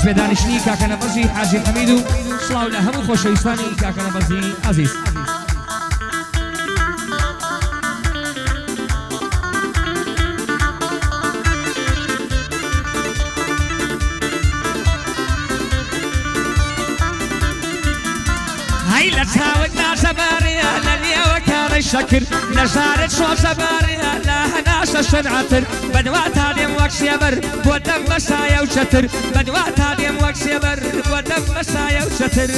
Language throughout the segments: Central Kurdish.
بە دانیشتنی کاکە نەبەزی حاجی حەمید و سڵاو لە هەموو خۆشەویستانی کاکە نەبەزی عەزیز. هەی لە چاوت نازەبارەیە لە نێوە کارەی شەکر نەژارت شۆزەبارەیە لە هەناشە شەنعەتر بەدوا تا دێم وەک سێبەر بۆ دەم بەسایە و چەتر بەدوا تا دێم وەک سێبەر بۆ دەم بەسایە و چەتر.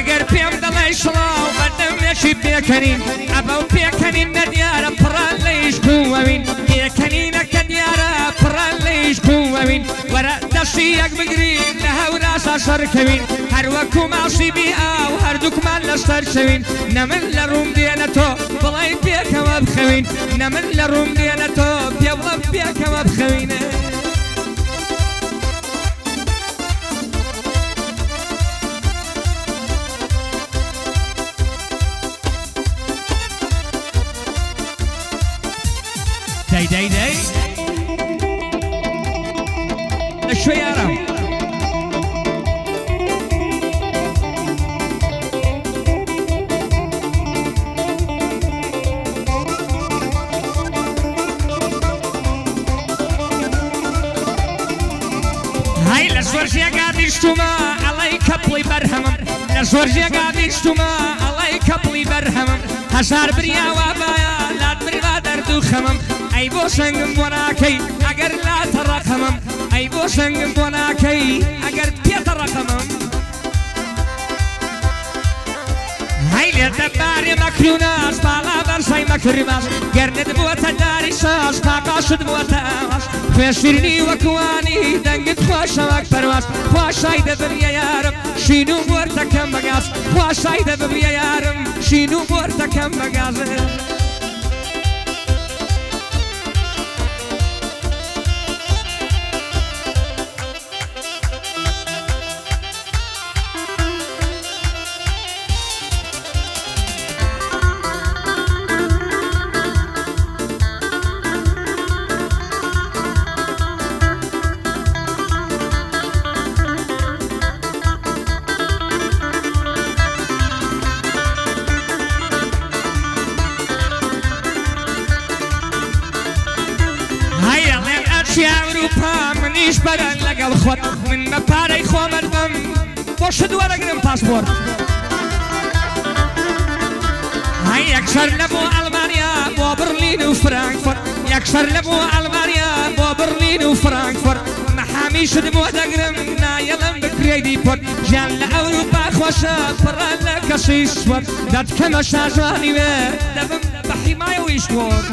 ئەگەر پێم دەڵێ شڵاو بەدەمێکی پێکەنین ئەبە و پێکەنین نەدیارە پڕان لەیش کووەوین پێکەنینە کە دیارە پڕان لەیش کووەوین وەرە دەشتی یەک بگرین لە هەوراسا شەڕکەوین هەروەکو ماسی بی ئاو هەردووکمان لەسەر شەوین نەمن لە ڕووم دێنە تۆ بڵێ پێکەوە بخەوین نەمن لە ڕووم دێنە تۆ پێ بڵێ پێکەوە بخەوینە. دەی دەی دەی لەکوێ یارم هەی لە زۆر ژێگا دیشتومە ئەڵەی کەپڵی بەرهەمم لە زۆر ژێگا دیشتومە ئەڵەی کەپڵی بەرهەمم هەژار بریاوە بایە لات بروا دەردوو خەمم ئەی بۆ سەنگم بۆ ناکەی ئەگەر لاتە ڕەقەمم ئەی بۆ سەنگم بۆ ناکەی ئەگەر پێتە ڕەقەمم. هەی لێ دەبارێ مەکروناش باڵا بەرسای مەکرماش گەرنت بووەتە داری شاش پاقاشت بووەتە ئاواش خوێشترنی وەکوانی دەنگت خۆشە وەک پەرواز خواشای دەبریە یارم شین و بۆرتەکەم بەگاز خواشای دەبریە یارم شین و بۆرتەکەم بەگاز. منیش بەرەن لەگەڵ خۆت من بە پارەی خۆمەردم بۆ شت وەرەگرم پاسپۆرت. هەی یەکسەر لەبوو ئەڵمانیا بۆ بەرلین و فرانکفورت یەکسەر لەبوو ئەڵمانیا بۆ بەرلین و فرانکفورت مەحامیشت بۆ دەگرم نایەڵم بکرێی دیپۆرت ژیان لە ئەوروپا خۆشە پڕە لە کەسی سوەر دەتکەمە شاژوانی وێ دەبم بە حیمایەوەی شۆر.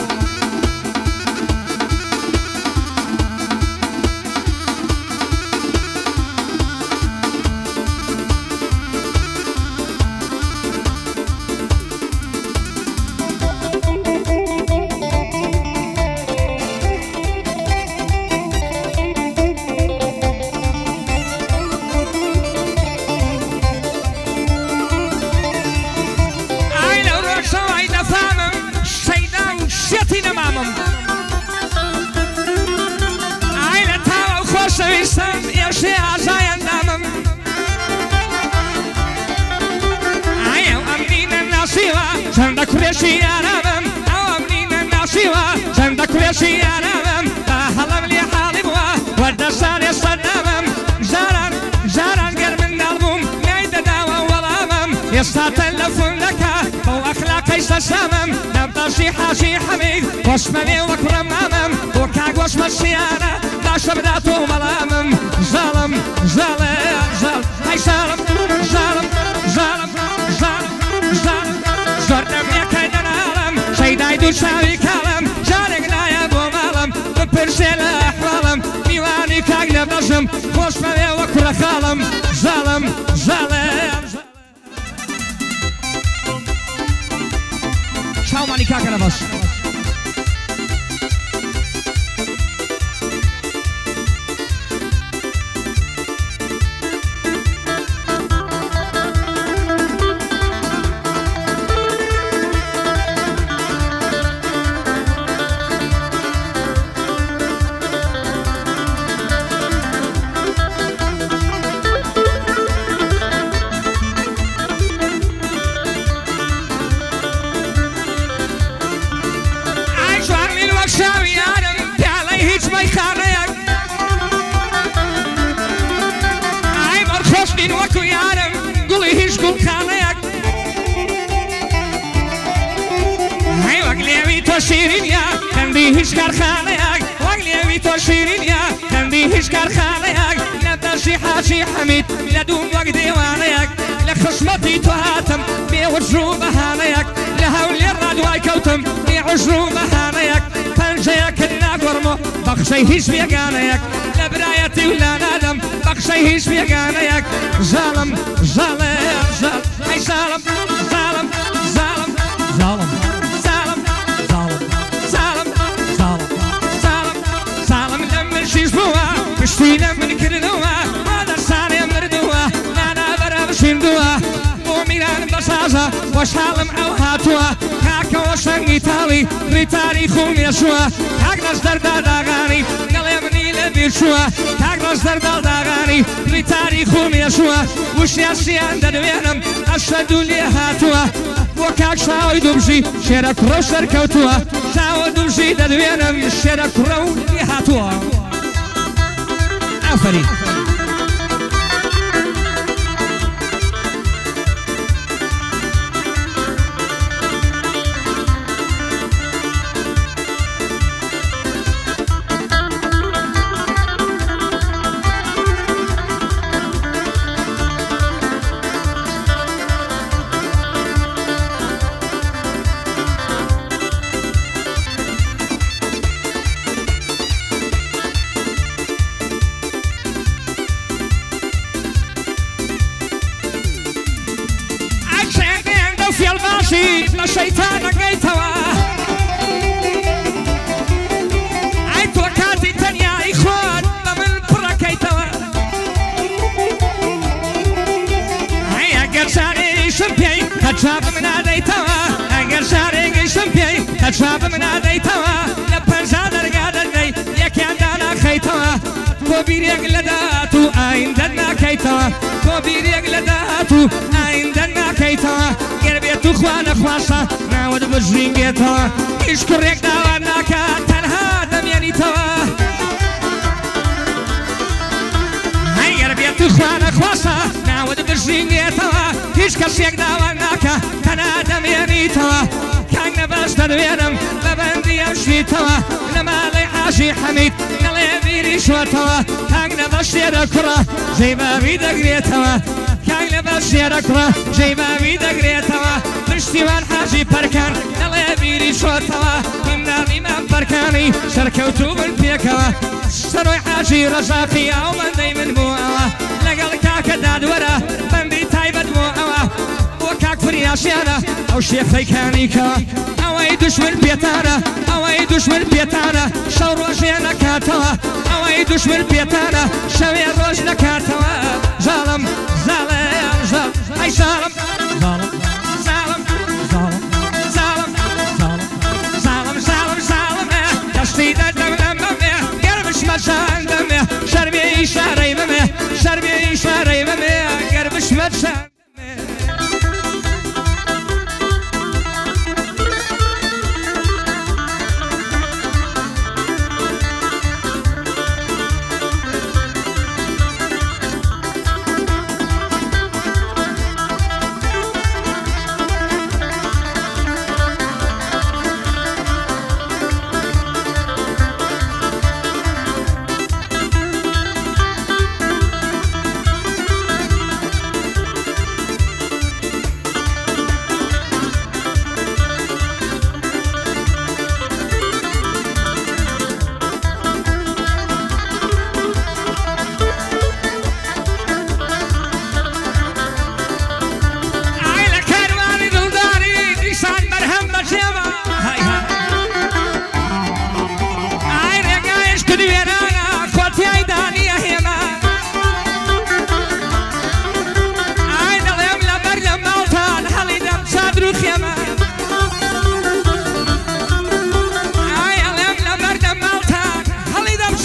چەندە کوێشی یارەمم ئەوە منینە ناسیوە چەندە کوێشی یارەمم با هەڵم لێ حاڵی بووە وەردەسانێ سەردەمم جاران گەر منداڵ بووم نای دەداوە وەڵامم ئێستا تەلەفۆن دەکا بەو ئەخلاقەی سەسامم نەبدەشی حاجی حەمید وەشمەنێ وەک ڕەمامم بۆ کاک وەشمە شیارە باشە بداتۆ مەڵامم ژاڵم ژاڵێ ژاڵ هەی ژاڵم ژاڵم ژاڵم ژاڵم دوو چاوی کاڵم جارێک نایە بۆ ماڵم بپرسێ لە ئەحواڵم میوانی کاک لە بەژم خۆش بەوێ وە کوڕە خاڵم ژاڵم ژاڵێم چاومانی کاکە لە بەش شیرینیا کندی هیچ کارخانه‌اک وقلیوی تو شیرینیا کندی هیچ کارخانه‌اک لبدشی حاجی حمید لدوم وقت دیوانه‌اک لخشمتی تو هاتم بیوجرو بهانه‌اک لهولی رادوای کوتم بیوجرو بهانه‌اک پنجه‌اک نگرمو بخشی هیچ بیگانه‌اک لبرایتی ولا نادم بخشی هیچ بیگانه‌اک ظالم ظالم ظالم ای ظالم ظالم ظالم ظالم پشتینە من کردووە مادەسانێ مردووە نانا بەرە بشیندووە بۆ میران بەسازە وەشاڵم ئەو هاتووە کاکەوە شەنگی تاڵی ڕیتاری خومێشووە کاک ڕەش دەردا داغانی گەڵێ منی لە بیرچووە کاک ڕەش دەردا داغانی ڕیتاری خومێشووە وشیاسیان دەدوێنم ئەشەدوو لێ هاتووە بۆ کاک شاوی دووبژی شێرە کوڕە و سەرکەوتووە شاوە دووبژی دەدوێنم شێرە کوڕە و لێ هاتووە آفرین شيطان قيتوا اي توكاتي تنيا اخوان بمن بركيتوا اي اگر شاري شمبي تجاب من اديتوا اگر شاري شمبي تجاب من اديتوا لبنزادر قادر يكيان دانا خيتوا كوبيريق لداتو اين دنا كيتوا كوبيريق لداتو اين دنا كيتوا قربيتو خوانا خواسا ناود بجرينجيتوا ايش كوريك داواناكا تنها دميانيتوا هاي قربيتو خوانا خواسا ناود بجرينجيتوا ايش كوريك داواناكا تنها دميانيتوا كان نباش تدوينم ببندي امشيتوا نمالي حاجي حميد نلي بيري شوتوا كان نباش يدكرا زي ما بيدقريتوا كان نباش يدكرا زي ما بيدقريتوا پشتیوان حاجی پرکان نڵێ بیری شۆتەوە هیمنامی من پەرکانی سەرکەوتوو من پێکەوە سەرۆی حاجی ڕەزاقی ئەو بەندەی من بووەوە لەگەڵ کاکە دادوەرە بەندی تایبەت بووەوە بۆ کاک فریاشیانە ئەو شێخەیکانی کەوە ئەوەی دوشمن پێتانە ئەوەی دوشمن پێتانە شەو ڕۆژێ نەکاتەوە ئەوەی دوشمن پێتانە شەوێ ڕۆژ نەکاتەوە ژاڵم زاڵێم ژاڵ ئەی ژاڵم ژاڵم شربي شاري ممي شربي شاري ممي قربش مدشان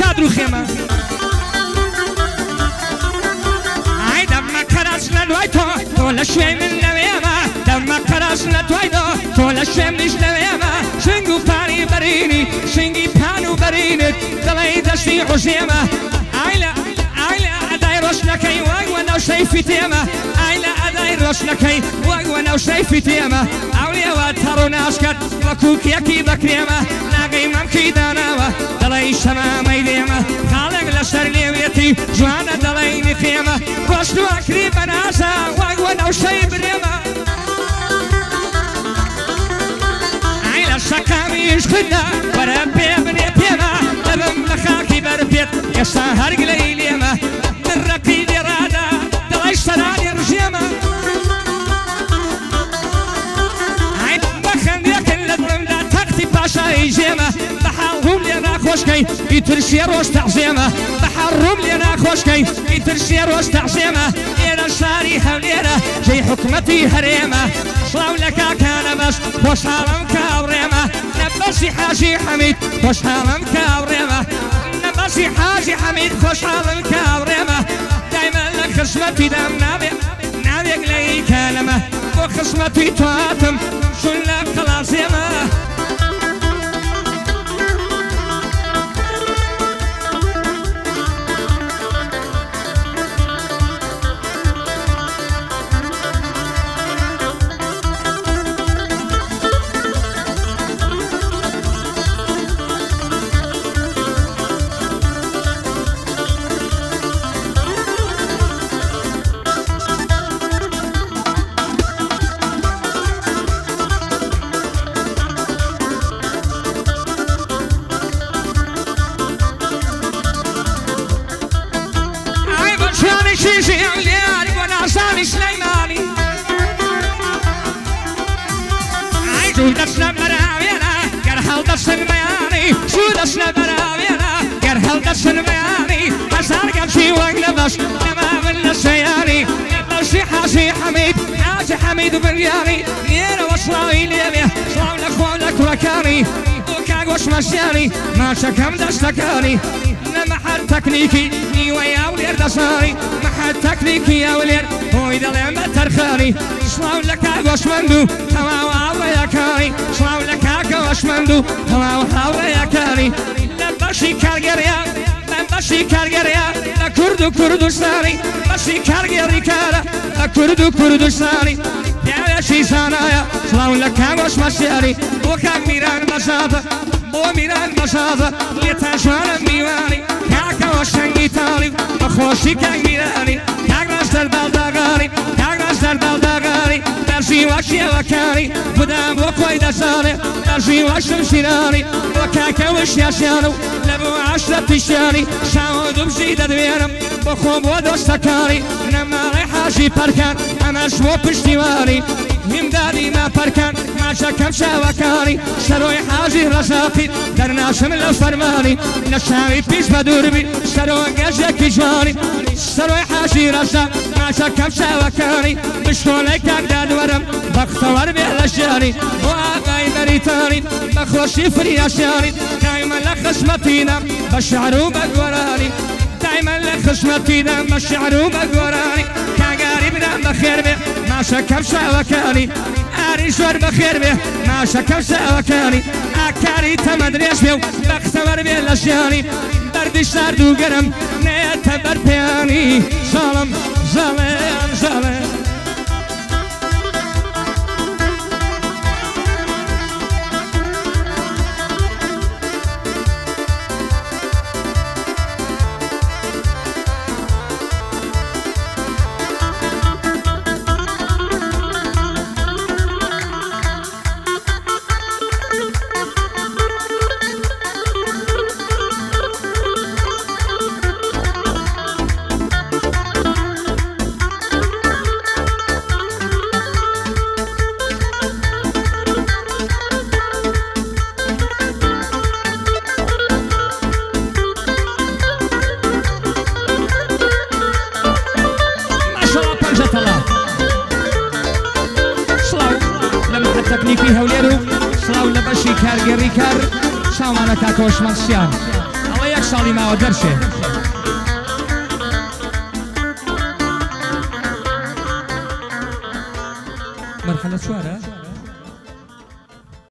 سادر و خێمە ئای دەمە قەراس لە دوای تۆ لە شوێی من لەوێمە دەمە قەراس لە دوای تۆ لە شوێم نیش لەوێمە شنگ و پانی بەرینی شنگی پان و بەرینت دڵی دەشتی حوزێمە ئای لە ئەدای ڕۆژنەکەی وەک وەنەوشەی فیتێمە ئای لە ئەدای ڕۆژنەکەی وەک وەنەوشەی فیتێمە ئەوڵێوە تەڕ و ناشکەت وەکو کێکی بەکرێمە ناگەی مەمکی داناوە دڵی شەمامەی دێمە خاڵێک لەسەر لێوێتی جوانە دڵی نخێمە گۆشت و ئەکری بەناسە وەک وەنەوشەی برێمە ئای لە شەقامی عشقدا وەرە پێ بنێ پێمە دەبم لە خاکی بەرپێت ئێستا هەرگلەی لێمە من ڕەقی لێڕادا دڵی سەرانی ڕژێمە ئای بە خەندێکن لە دڵمدا تەختی پاشایی ژێمە بە حاڵڕوم لێ ناخۆشکەی ئیتر شێ ڕۆژ تەعزێمە بە حاڵڕوم لێ ناخۆشکەی ئیتر شێ ڕۆژ تەعزێمە ئێرە شاری هەولێرە جێی حکومەتی هەرێمە سڵاو لە کاکانە بەش خۆشحاڵم کاوڕێمە نەبەسی حاجی حەمید خۆشحاڵم کاوڕێمە نەبەسی حاجی حەمید خۆشحاڵم کاوڕێمە دایمە لە خزمەتی دەم ناوێک لەی کەلەمە بۆ خزمەتی تواتم شون لە قەڵازێمە دەچنە بەراوێنە گەر هەڵدەچن بەیانی دەچنە بەراوێنە گەر هەڵدەچن بەیانی هەزار گەمشی وەک لە بەش لەما من لە سەیانی بەشی حاجی حەمید حاجی حەمید بریانی ئێرەوە سڵاوی لێوێ سڵاو لە خۆ لە کوڕەکانی بۆ کاگۆش مەشیانی ماچەکەم دەستەکانی لە مەحەل تەکنیکی نیوەی ئەولێر دەسانی مەحەل تەکنیکی ئەولێر بۆی دەڵێم بە تەرخانی سڵاو لە کاگۆشمەند و تەواو هاوڕێیەکانی سڵاو لە کاگۆشمەند و تەواو هاوڕێیەکانی لە بەشی کارگەریا لە بەشی کارگەریا لە کورد و کوردستانی بەشی کارگەری کارە لە کورد و کوردستانی پیاوێکی زانایە سڵاو لە کاگۆش مەسیاری بۆ کاک میران بەشادە بۆ میران بەشادە لێتە جوانم میوانی کاکەوە شەنگی تاڵی بەخۆشی کاک میرانی کاک ڕەشدەر بەڵداغاری کاک ڕەشدەر بەڵداغاری دەرژی وەکیەوەکانی بدام بۆ خۆی دەزانێ دەرژی وەشم شیرانی بۆ کاکەوەش یاشیان و لە بۆ عاشرە پیشیانی شاوە دوبژی دەدوێنم بۆ خۆ بۆ دۆستەکانی نەماڵی حاجی پەرکان ئەمەش بۆ پشتیوانی هیمدادی ماپەرکان ماچەکەم شاوەکانی سەرۆی حاجی ڕەزاقی دەرناشم لە فەرمانی لە شاوی پیش بە دووربی سەرۆی گەژێکی جوانی سەرۆی حاجی ڕەزاق ماچەکەم شاوەکانی بشکۆڵەی کاکدا دووەرم بەختەوەر بێ لە ژیانی بۆ ئاغای بەریتانی بەخۆشی فریاشیانی دایمە لە خزمەتینەم بە شعر و بە گۆرانی دایمە لە خزمەتینەم بە شعر و بە گۆرانی کاگاری بدەم بەخێر بێ ماشەکەم شاوەکانی ئاری زۆر بەخێر بێ ماشەکەم شاوەکانی ئاکاری تەمەدرێژ بێ و بەختەوەر بێ لە ژیانی بەردی سارد و گەرم نێتە بەرپێیانی زاڵم زاڵێن زاڵێن تەکنیکی هەولێر و سڵاو لە بەشی کارگەری کار چاومانە کاکۆش مەسیان ئەڵەیە یەک ساڵی ماوە دەرشێ مرحلە چوارە